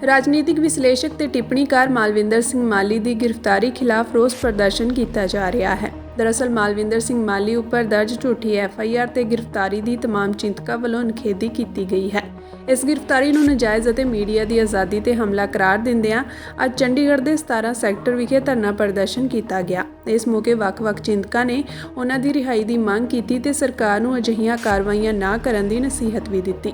ਰਾਜਨੀਤਿਕ ਵਿਸ਼ਲੇਸ਼ਕ ਤੇ ਟਿੱਪਣੀਕਾਰ ਮਾਲਵਿੰਦਰ ਸਿੰਘ ਮਾਲੀ ਦੀ ਗ੍ਰਿਫਤਾਰੀ ਖਿਲਾਫ ਰੋਸ ਪ੍ਰਦਰਸ਼ਨ ਕੀਤਾ ਜਾ ਰਿਹਾ ਹੈ। ਦਰਅਸਲ ਮਾਲਵਿੰਦਰ ਸਿੰਘ ਮਾਲੀ ਉੱਪਰ ਦਰਜ ਝੂਠੀ FIR ਤੇ ਗ੍ਰਿਫਤਾਰੀ ਦੀ तमाम ਚਿੰਤਕਾਂ ਵੱਲੋਂ ਨਿਖੇਧੀ ਕੀਤੀ ਗਈ ਹੈ। ਇਸ ਗ੍ਰਿਫਤਾਰੀ ਨੂੰ ਨਾਜਾਇਜ਼ ਅਤੇ ਮੀਡੀਆ ਦੀ ਆਜ਼ਾਦੀ ਤੇ ਹਮਲਾ ਕਰਾਰ ਦਿੰਦਿਆਂ ਅੱਜ ਚੰਡੀਗੜ੍ਹ ਦੇ 17 ਸੈਕਟਰ ਵਿਖੇ ਧਰਨਾ ਪ੍ਰਦਰਸ਼ਨ ਕੀਤਾ ਗਿਆ। ਇਸ ਮੌਕੇ ਵੱਖ-ਵੱਖ ਚਿੰਤਕਾਂ ਨੇ ਉਹਨਾਂ ਦੀ ਰਿਹਾਈ ਦੀ ਮੰਗ ਕੀਤੀ ਤੇ ਸਰਕਾਰ ਨੂੰ ਅਜਿਹੀਆਂ ਕਾਰਵਾਈਆਂ ਨਾ ਕਰਨ ਦੀ ਨਸੀਹਤ ਵੀ ਦਿੱਤੀ।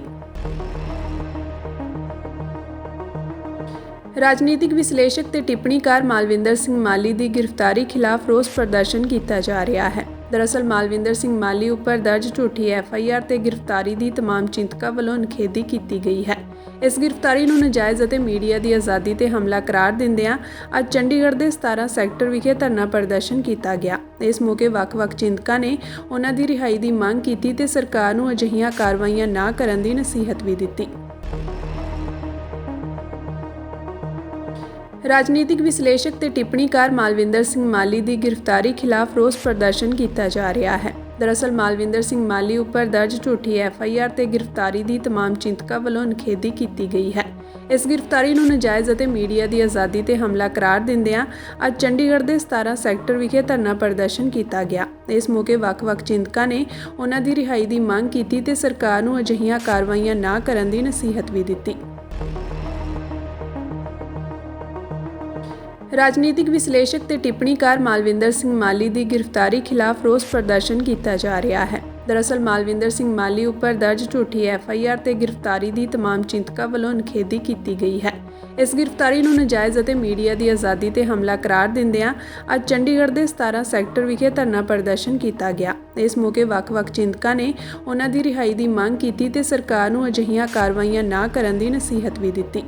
ਰਾਜਨੀਤਿਕ ਵਿਸ਼ਲੇਸ਼ਕ ਤੇ ਟਿੱਪਣੀਕਾਰ ਮਾਲਵਿੰਦਰ ਸਿੰਘ ਮਾਲੀ ਦੀ ਗ੍ਰਿਫਤਾਰੀ ਖਿਲਾਫ ਰੋਸ ਪ੍ਰਦਰਸ਼ਨ ਕੀਤਾ ਜਾ ਰਿਹਾ ਹੈ। ਦਰਅਸਲ ਮਾਲਵਿੰਦਰ ਸਿੰਘ ਮਾਲੀ ਉੱਪਰ ਦਰਜ ਝੂਠੀ FIR ਤੇ ਗ੍ਰਿਫਤਾਰੀ ਦੀ तमाम ਚਿੰਤਕਾਂ ਵੱਲੋਂ ਨਿਖੇਧੀ ਕੀਤੀ ਗਈ ਹੈ। ਇਸ ਗ੍ਰਿਫਤਾਰੀ ਨੂੰ ਨਾਜਾਇਜ਼ ਅਤੇ ਮੀਡੀਆ ਦੀ ਆਜ਼ਾਦੀ ਤੇ ਹਮਲਾ ਕਰਾਰ ਦਿੰਦਿਆਂ ਅੱਜ ਚੰਡੀਗੜ੍ਹ ਦੇ 17 ਸੈਕਟਰ ਵਿਖੇ ਧਰਨਾ ਪ੍ਰਦਰਸ਼ਨ ਕੀਤਾ ਗਿਆ। ਇਸ ਮੌਕੇ ਵੱਖ-ਵੱਖ ਚਿੰਤਕਾਂ ਨੇ ਉਹਨਾਂ ਦੀ ਰਿਹਾਈ ਦੀ ਮੰਗ ਕੀਤੀ ਤੇ ਸਰਕਾਰ ਨੂੰ ਅਜਿਹੀਆਂ ਕਾਰਵਾਈਆਂ ਨਾ ਕਰਨ ਦੀ ਨਸੀਹਤ ਵੀ ਦਿੱਤੀ। ਰਾਜਨੀਤਿਕ ਵਿਸ਼ਲੇਸ਼ਕ ਤੇ ਟਿੱਪਣੀਕਾਰ ਮਾਲਵਿੰਦਰ ਸਿੰਘ ਮਾਲੀ ਦੀ ਗ੍ਰਿਫਤਾਰੀ ਖਿਲਾਫ ਰੋਸ ਪ੍ਰਦਰਸ਼ਨ ਕੀਤਾ ਜਾ ਰਿਹਾ ਹੈ। ਦਰਅਸਲ ਮਾਲਵਿੰਦਰ ਸਿੰਘ ਮਾਲੀ ਉੱਪਰ ਦਰਜ ਝੂਠੀ FIR ਤੇ ਗ੍ਰਿਫਤਾਰੀ ਦੀ तमाम ਚਿੰਤਕਾਂ ਵੱਲੋਂ ਨਿਖੇਧੀ ਕੀਤੀ ਗਈ ਹੈ। ਇਸ ਗ੍ਰਿਫਤਾਰੀ ਨੂੰ ਨਾਜਾਇਜ਼ ਅਤੇ ਮੀਡੀਆ ਦੀ ਆਜ਼ਾਦੀ ਤੇ ਹਮਲਾ ਕਰਾਰ ਦਿੰਦਿਆਂ ਅੱਜ ਚੰਡੀਗੜ੍ਹ ਦੇ 17 ਸੈਕਟਰ ਵਿਖੇ ਧਰਨਾ ਪ੍ਰਦਰਸ਼ਨ ਕੀਤਾ ਗਿਆ। ਇਸ ਮੌਕੇ ਵੱਖ-ਵੱਖ ਚਿੰਤਕਾਂ ਨੇ ਉਹਨਾਂ ਦੀ ਰਿਹਾਈ ਦੀ ਮੰਗ ਕੀਤੀ ਤੇ ਸਰਕਾਰ ਨੂੰ ਅਜਿਹੀਆਂ ਕਾਰਵਾਈਆਂ ਨਾ ਕਰਨ ਦੀ ਨਸੀਹਤ ਵੀ ਦਿੱਤੀ। ਰਾਜਨੀਤਿਕ ਵਿਸ਼ਲੇਸ਼ਕ ਤੇ ਟਿੱਪਣੀਕਾਰ ਮਾਲਵਿੰਦਰ ਸਿੰਘ ਮਾਲੀ ਦੀ ਗ੍ਰਿਫਤਾਰੀ ਖਿਲਾਫ ਰੋਸ ਪ੍ਰਦਰਸ਼ਨ ਕੀਤਾ ਜਾ ਰਿਹਾ ਹੈ। ਦਰਅਸਲ ਮਾਲਵਿੰਦਰ ਸਿੰਘ ਮਾਲੀ ਉੱਪਰ ਦਰਜ ਝੂਠੀ FIR ਤੇ ਗ੍ਰਿਫਤਾਰੀ ਦੀ तमाम ਚਿੰਤਕਾਂ ਵੱਲੋਂ ਨਿਖੇਧੀ ਕੀਤੀ ਗਈ ਹੈ। ਇਸ ਗ੍ਰਿਫਤਾਰੀ ਨੂੰ ਨਾਜਾਇਜ਼ ਅਤੇ ਮੀਡੀਆ ਦੀ ਆਜ਼ਾਦੀ ਤੇ ਹਮਲਾ ਕਰਾਰ ਦਿੰਦਿਆਂ ਅੱਜ ਚੰਡੀਗੜ੍ਹ ਦੇ 17 ਸੈਕਟਰ ਵਿਖੇ ਧਰਨਾ ਪ੍ਰਦਰਸ਼ਨ ਕੀਤਾ ਗਿਆ। ਇਸ ਮੌਕੇ ਵੱਖ-ਵੱਖ ਚਿੰਤਕਾਂ ਨੇ ਉਹਨਾਂ ਦੀ ਰਿਹਾਈ ਦੀ ਮੰਗ ਕੀਤੀ ਤੇ ਸਰਕਾਰ ਨੂੰ ਅਜਿਹੀਆਂ ਕਾਰਵਾਈਆਂ ਨਾ ਕਰਨ ਦੀ ਨਸੀਹਤ ਵੀ ਦਿੱਤੀ।